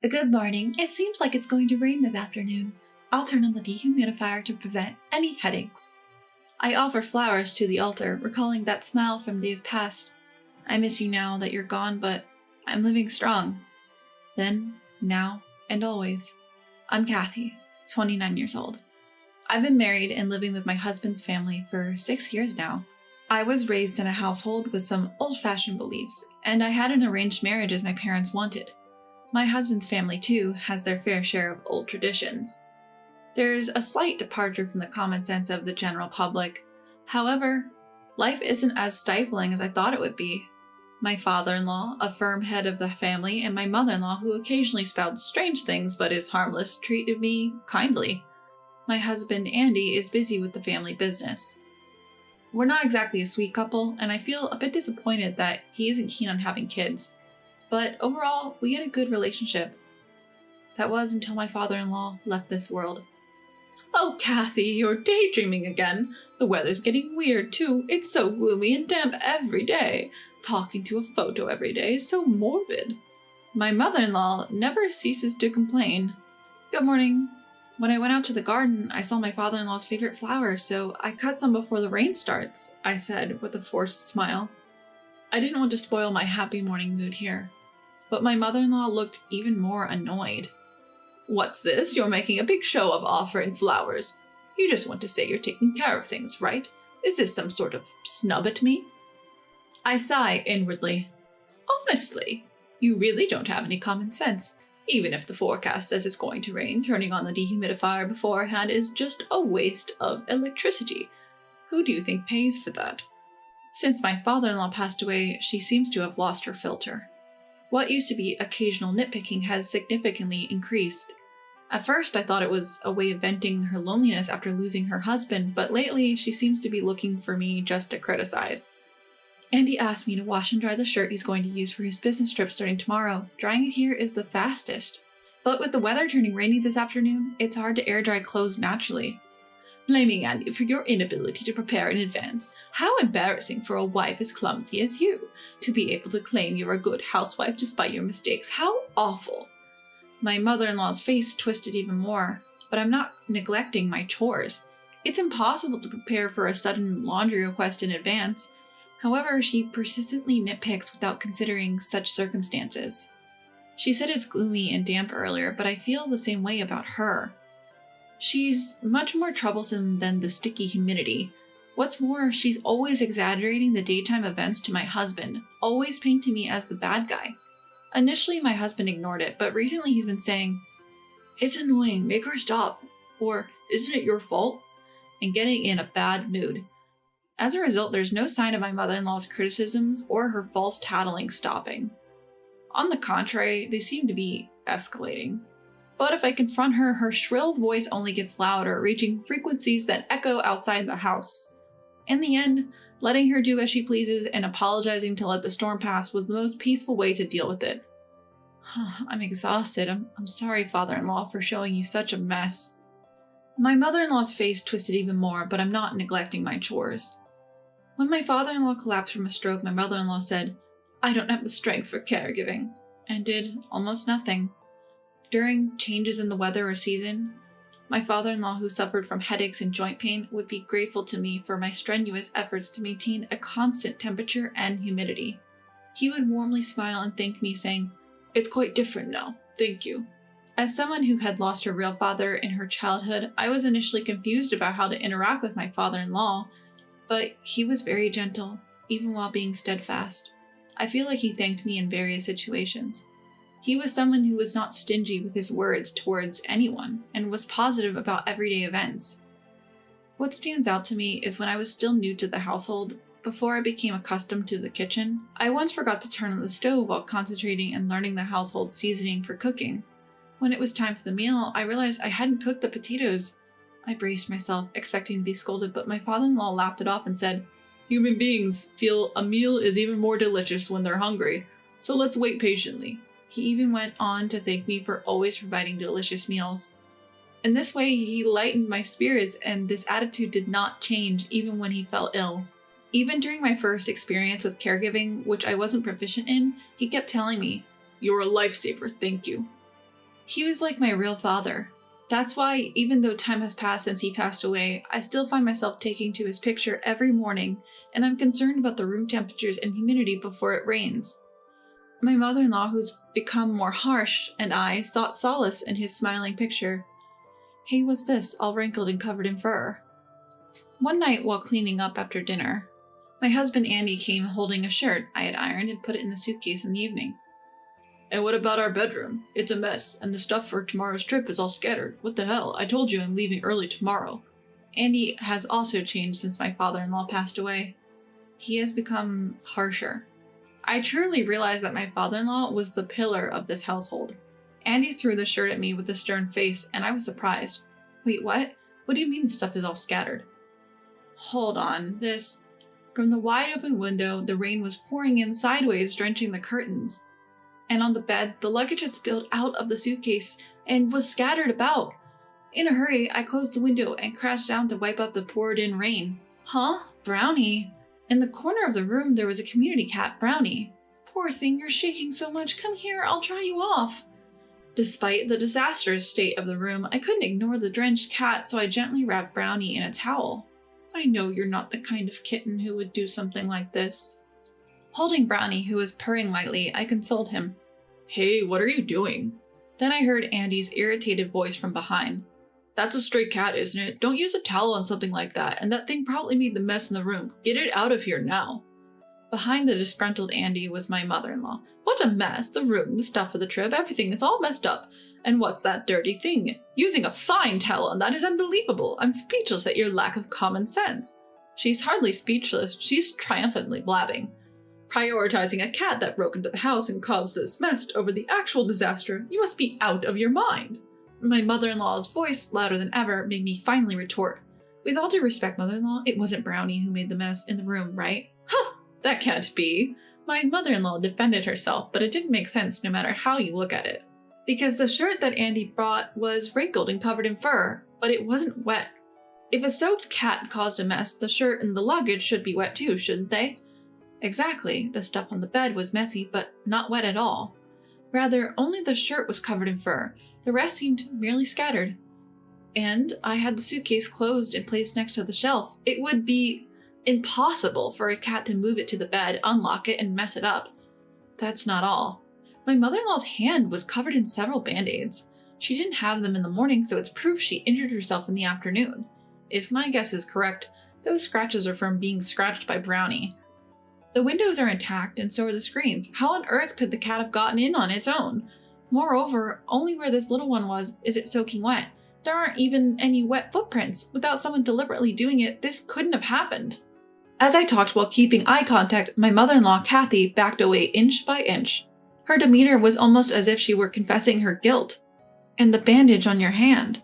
Good morning. It seems like it's going to rain this afternoon. I'll turn on the dehumidifier to prevent any headaches. I offer flowers to the altar, recalling that smile from days past. I miss you now that you're gone, but I'm living strong. Then, now, and always. I'm Kathy, 29 years old. I've been married and living with my husband's family for 6 years now. I was raised in a household with some old-fashioned beliefs, and I had an arranged marriage as my parents wanted. My husband's family, too, has their fair share of old traditions. There's a slight departure from the common sense of the general public. However, life isn't as stifling as I thought it would be. My father-in-law, a firm head of the family, and my mother-in-law, who occasionally spouts strange things but is harmless, treated me kindly. My husband, Andy, is busy with the family business. We're not exactly a sweet couple, and I feel a bit disappointed that he isn't keen on having kids. But overall, we had a good relationship. That was until my father-in-law left this world. Oh, Kathy, you're daydreaming again. The weather's getting weird, too. It's so gloomy and damp every day. Talking to a photo every day is so morbid. My mother-in-law never ceases to complain. Good morning. When I went out to the garden, I saw my father-in-law's favorite flowers, so I cut some before the rain starts, I said with a forced smile. I didn't want to spoil my happy morning mood here. But my mother-in-law looked even more annoyed. What's this? You're making a big show of offering flowers. You just want to say you're taking care of things, right? Is this some sort of snub at me? I sigh inwardly. Honestly, you really don't have any common sense. Even if the forecast says it's going to rain, turning on the dehumidifier beforehand is just a waste of electricity. Who do you think pays for that? Since my father-in-law passed away, she seems to have lost her filter. What used to be occasional nitpicking has significantly increased. At first, I thought it was a way of venting her loneliness after losing her husband, but lately she seems to be looking for me just to criticize. Andy asked me to wash and dry the shirt he's going to use for his business trip starting tomorrow. Drying it here is the fastest. But with the weather turning rainy this afternoon, it's hard to air dry clothes naturally. Blaming Andy for your inability to prepare in advance. How embarrassing for a wife as clumsy as you, to be able to claim you're a good housewife despite your mistakes. How awful. My mother-in-law's face twisted even more, but I'm not neglecting my chores. It's impossible to prepare for a sudden laundry request in advance. However, she persistently nitpicks without considering such circumstances. She said it's gloomy and damp earlier, but I feel the same way about her. She's much more troublesome than the sticky humidity. What's more, she's always exaggerating the daytime events to my husband, always painting me as the bad guy. Initially, my husband ignored it, but recently he's been saying, "It's annoying, make her stop," or "Isn't it your fault?" and getting in a bad mood. As a result, there's no sign of my mother-in-law's criticisms or her false tattling stopping. On the contrary, they seem to be escalating. But if I confront her, her shrill voice only gets louder, reaching frequencies that echo outside the house. In the end, letting her do as she pleases and apologizing to let the storm pass was the most peaceful way to deal with it. I'm exhausted. I'm sorry, father-in-law, for showing you such a mess. My mother-in-law's face twisted even more, but I'm not neglecting my chores. When my father-in-law collapsed from a stroke, my mother-in-law said, "I don't have the strength for caregiving," and did almost nothing. During changes in the weather or season, my father-in-law, who suffered from headaches and joint pain, would be grateful to me for my strenuous efforts to maintain a constant temperature and humidity. He would warmly smile and thank me, saying, "It's quite different now, thank you." As someone who had lost her real father in her childhood, I was initially confused about how to interact with my father-in-law, but he was very gentle, even while being steadfast. I feel like he thanked me in various situations. He was someone who was not stingy with his words towards anyone and was positive about everyday events. What stands out to me is when I was still new to the household, before I became accustomed to the kitchen, I once forgot to turn on the stove while concentrating and learning the household seasoning for cooking. When it was time for the meal, I realized I hadn't cooked the potatoes. I braced myself, expecting to be scolded, but my father-in-law laughed it off and said, "Human beings feel a meal is even more delicious when they're hungry, so let's wait patiently." He even went on to thank me for always providing delicious meals. In this way, he lightened my spirits, and this attitude did not change even when he fell ill. Even during my first experience with caregiving, which I wasn't proficient in, he kept telling me, "You're a lifesaver, thank you." He was like my real father. That's why, even though time has passed since he passed away, I still find myself taking to his picture every morning, and I'm concerned about the room temperatures and humidity before it rains. My mother-in-law, who's become more harsh, and I sought solace in his smiling picture. Hey, what's this, all wrinkled and covered in fur? One night while cleaning up after dinner, my husband Andy came holding a shirt I had ironed and put it in the suitcase in the evening. And what about our bedroom? It's a mess, and the stuff for tomorrow's trip is all scattered. What the hell? I told you I'm leaving early tomorrow. Andy has also changed since my father-in-law passed away. He has become harsher. I truly realized that my father-in-law was the pillar of this household. Andy threw the shirt at me with a stern face, and I was surprised. Wait, what? What do you mean the stuff is all scattered? Hold on, From the wide open window, the rain was pouring in sideways, drenching the curtains. And on the bed, the luggage had spilled out of the suitcase and was scattered about. In a hurry, I closed the window and crashed down to wipe up the poured-in rain. Huh? Brownie? In the corner of the room, there was a community cat, Brownie. Poor thing, you're shaking so much. Come here, I'll dry you off. Despite the disastrous state of the room, I couldn't ignore the drenched cat, so I gently wrapped Brownie in a towel. I know you're not the kind of kitten who would do something like this. Holding Brownie, who was purring lightly, I consoled him. Hey, what are you doing? Then I heard Andy's irritated voice from behind. That's a stray cat, isn't it? Don't use a towel on something like that, and that thing probably made the mess in the room. Get it out of here now. Behind the disgruntled Andy was my mother-in-law. What a mess! The room, the stuff for the trip, everything is all messed up. And what's that dirty thing? Using a fine towel on that is unbelievable. I'm speechless at your lack of common sense. She's hardly speechless. She's triumphantly blabbing. Prioritizing a cat that broke into the house and caused this mess over the actual disaster. You must be out of your mind. My mother-in-law's voice, louder than ever, made me finally retort. With all due respect, mother-in-law, it wasn't Brownie who made the mess in the room, right? Huh! That can't be. My mother-in-law defended herself, but it didn't make sense no matter how you look at it. Because the shirt that Andy brought was wrinkled and covered in fur, but it wasn't wet. If a soaked cat caused a mess, the shirt and the luggage should be wet too, shouldn't they? Exactly, the stuff on the bed was messy, but not wet at all. Rather, only the shirt was covered in fur. The rest seemed merely scattered. And I had the suitcase closed and placed next to the shelf. It would be impossible for a cat to move it to the bed, unlock it, and mess it up. That's not all. My mother-in-law's hand was covered in several band-aids. She didn't have them in the morning, so it's proof she injured herself in the afternoon. If my guess is correct, those scratches are from being scratched by Brownie. The windows are intact, and so are the screens. How on earth could the cat have gotten in on its own? Moreover, only where this little one was is it soaking wet. There aren't even any wet footprints. Without someone deliberately doing it, this couldn't have happened. As I talked while keeping eye contact, my mother-in-law, Kathy, backed away inch by inch. Her demeanor was almost as if she were confessing her guilt. And the bandage on your hand.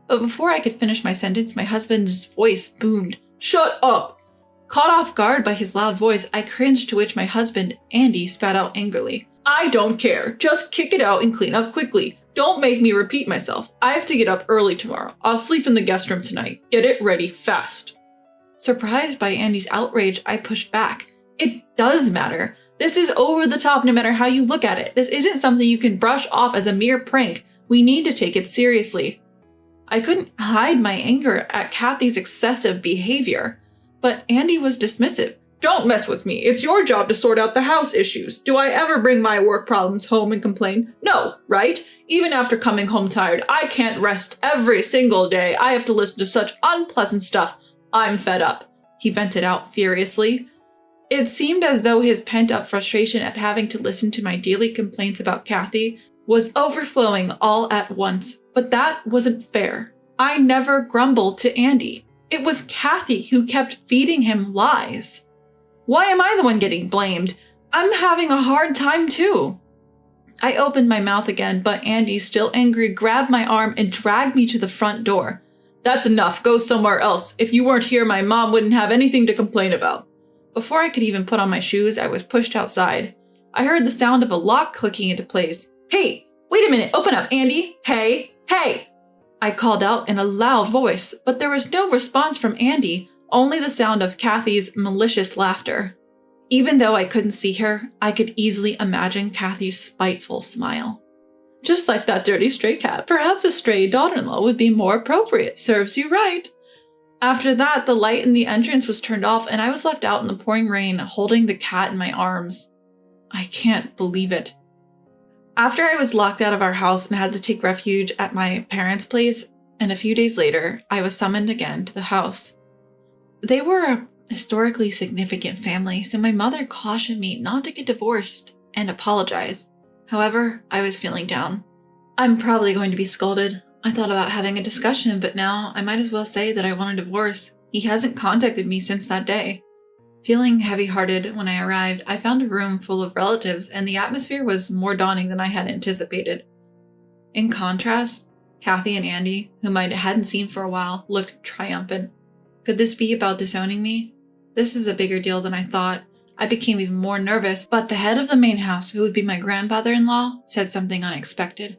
But before I could finish my sentence, my husband's voice boomed. Shut up! Caught off guard by his loud voice, I cringed, to which my husband, Andy, spat out angrily. I don't care. Just kick it out and clean up quickly. Don't make me repeat myself. I have to get up early tomorrow. I'll sleep in the guest room tonight. Get it ready fast. Surprised by Andy's outrage, I pushed back. It does matter. This is over the top no matter how you look at it. This isn't something you can brush off as a mere prank. We need to take it seriously. I couldn't hide my anger at Kathy's excessive behavior, but Andy was dismissive. Don't mess with me. It's your job to sort out the house issues. Do I ever bring my work problems home and complain? No, right? Even after coming home tired, I can't rest every single day. I have to listen to such unpleasant stuff. I'm fed up. He vented out furiously. It seemed as though his pent-up frustration at having to listen to my daily complaints about Kathy was overflowing all at once, but that wasn't fair. I never grumbled to Andy. It was Kathy who kept feeding him lies. Why am I the one getting blamed? I'm having a hard time too. I opened my mouth again, but Andy, still angry, grabbed my arm and dragged me to the front door. That's enough. Go somewhere else. If you weren't here, my mom wouldn't have anything to complain about. Before I could even put on my shoes, I was pushed outside. I heard the sound of a lock clicking into place. Hey, wait a minute. Open up, Andy. Hey, hey. I called out in a loud voice, but there was no response from Andy, only the sound of Kathy's malicious laughter. Even though I couldn't see her, I could easily imagine Kathy's spiteful smile. Just like that dirty stray cat, perhaps a stray daughter-in-law would be more appropriate. Serves you right. After that, the light in the entrance was turned off and I was left out in the pouring rain, holding the cat in my arms. I can't believe it. After I was locked out of our house and had to take refuge at my parents' place, and a few days later, I was summoned again to the house. They were a historically significant family, so my mother cautioned me not to get divorced and apologize. However, I was feeling down. I'm probably going to be scolded. I thought about having a discussion, but now I might as well say that I want a divorce. He hasn't contacted me since that day. Feeling heavy-hearted when I arrived, I found a room full of relatives, and the atmosphere was more daunting than I had anticipated. In contrast, Kathy and Andy, whom I hadn't seen for a while, looked triumphant. Could this be about disowning me? This is a bigger deal than I thought. I became even more nervous, but the head of the main house, who would be my grandfather-in-law, said something unexpected.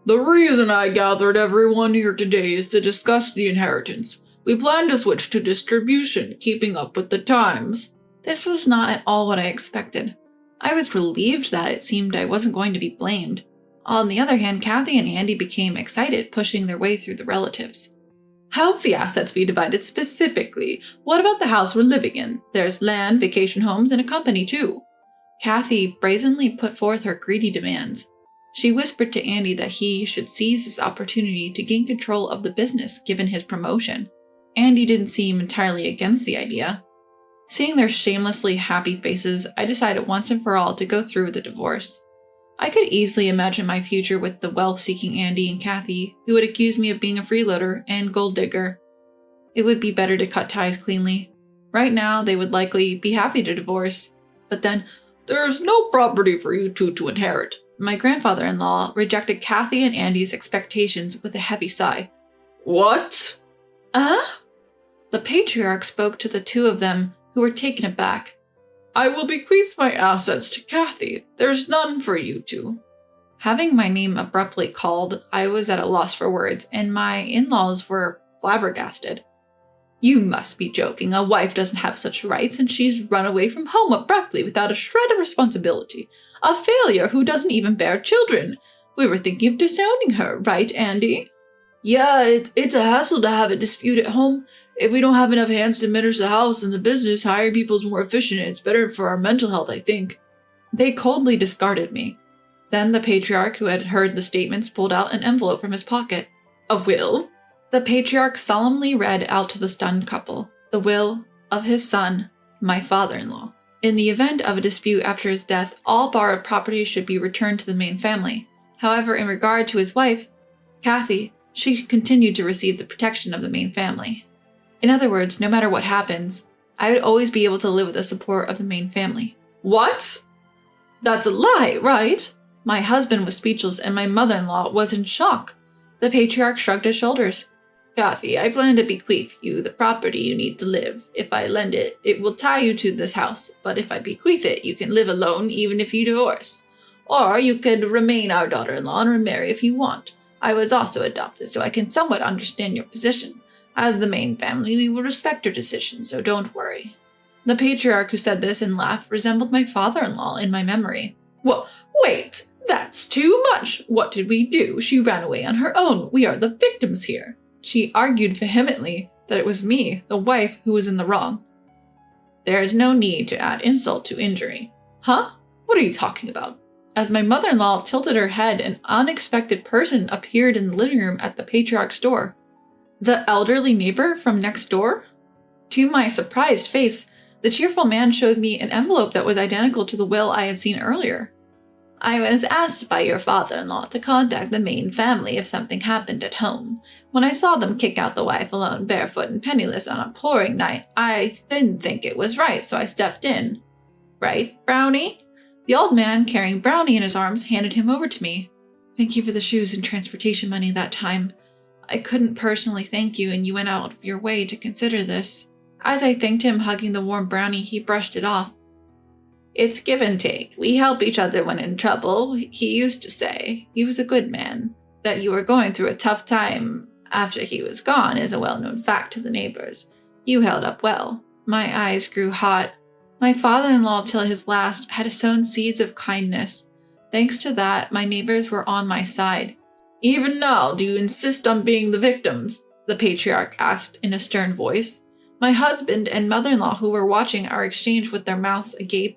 The reason I gathered everyone here today is to discuss the inheritance. We plan to switch to distribution, keeping up with the times. This was not at all what I expected. I was relieved that it seemed I wasn't going to be blamed. On the other hand, Kathy and Andy became excited, pushing their way through the relatives. How will the assets be divided specifically? What about the house we're living in? There's land, vacation homes, and a company too. Kathy brazenly put forth her greedy demands. She whispered to Andy that he should seize this opportunity to gain control of the business given his promotion. Andy didn't seem entirely against the idea. Seeing their shamelessly happy faces, I decided once and for all to go through with the divorce. I could easily imagine my future with the wealth-seeking Andy and Kathy, who would accuse me of being a freeloader and gold digger. It would be better to cut ties cleanly. Right now, they would likely be happy to divorce, but then, there's no property for you two to inherit. My grandfather-in-law rejected Kathy and Andy's expectations with a heavy sigh. What? The patriarch spoke to the two of them, who were taken aback. I will bequeath my assets to Kathy. There's none for you two. Having my name abruptly called, I was at a loss for words, and my in-laws were flabbergasted. You must be joking. A wife doesn't have such rights, and she's run away from home abruptly without a shred of responsibility. A failure who doesn't even bear children. We were thinking of disowning her, right, Andy? Yeah, it's a hassle to have a dispute at home. If we don't have enough hands to manage the house and the business, hiring people is more efficient and it's better for our mental health, I think. They coldly discarded me. Then the patriarch, who had heard the statements, pulled out an envelope from his pocket. A will? The patriarch solemnly read out to the stunned couple, the will of his son, my father-in-law. In the event of a dispute after his death, all borrowed property should be returned to the main family. However, in regard to his wife, Kathy, she continued to receive the protection of the main family. In other words, no matter what happens, I would always be able to live with the support of the main family. What? That's a lie, right? My husband was speechless and my mother-in-law was in shock. The patriarch shrugged his shoulders. Kathy, I plan to bequeath you the property you need to live. If I lend it, it will tie you to this house. But if I bequeath it, you can live alone even if you divorce. Or you could remain our daughter-in-law and remarry if you want. I was also adopted, so I can somewhat understand your position. As the main family, we will respect your decision, so don't worry. The patriarch who said this and laughed resembled my father-in-law in my memory. Well, wait! That's too much! What did we do? She ran away on her own. We are the victims here. She argued vehemently that it was me, the wife, who was in the wrong. There is no need to add insult to injury. Huh? What are you talking about? As my mother-in-law tilted her head, an unexpected person appeared in the living room at the patriarch's door. The elderly neighbor from next door? To my surprised face, the cheerful man showed me an envelope that was identical to the will I had seen earlier. I was asked by your father-in-law to contact the main family if something happened at home. When I saw them kick out the wife alone, barefoot and penniless on a pouring night, I didn't think it was right, so I stepped in. Right, Brownie? The old man, carrying Brownie in his arms, handed him over to me. Thank you for the shoes and transportation money that time. I couldn't personally thank you, and you went out of your way to consider this. As I thanked him, hugging the warm Brownie, he brushed it off. It's give and take. We help each other when in trouble. He used to say, he was a good man. That you were going through a tough time after he was gone is a well-known fact to the neighbors. You held up well. My eyes grew hot. My father-in-law, till his last, had sown seeds of kindness. Thanks to that, my neighbors were on my side. Even now, do you insist on being the victims? The patriarch asked in a stern voice. My husband and mother-in-law who were watching our exchange with their mouths agape.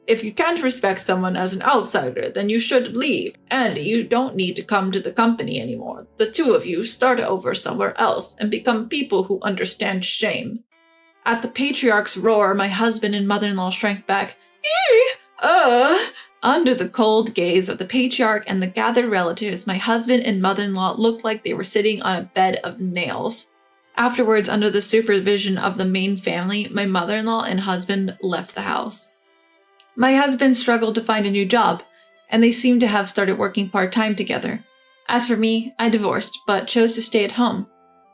If you can't respect someone as an outsider, then you should leave, and you don't need to come to the company anymore. The two of you start over somewhere else and become people who understand shame. At the patriarch's roar, my husband and mother-in-law shrank back. Under the cold gaze of the patriarch and the gathered relatives, my husband and mother-in-law looked like they were sitting on a bed of nails. Afterwards, under the supervision of the main family, my mother-in-law and husband left the house. My husband struggled to find a new job, and they seemed to have started working part-time together. As for me, I divorced, but chose to stay at home.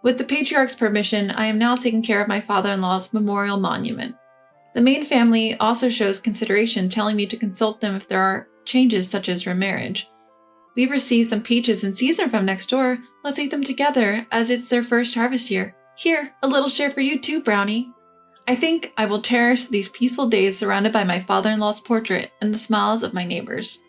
With the patriarch's permission, I am now taking care of my father-in-law's memorial monument. The main family also shows consideration, telling me to consult them if there are changes such as remarriage. We've received some peaches in season from next door. Let's eat them together, as it's their first harvest year. Here, a little share for you too, Brownie. I think I will cherish these peaceful days surrounded by my father-in-law's portrait and the smiles of my neighbors.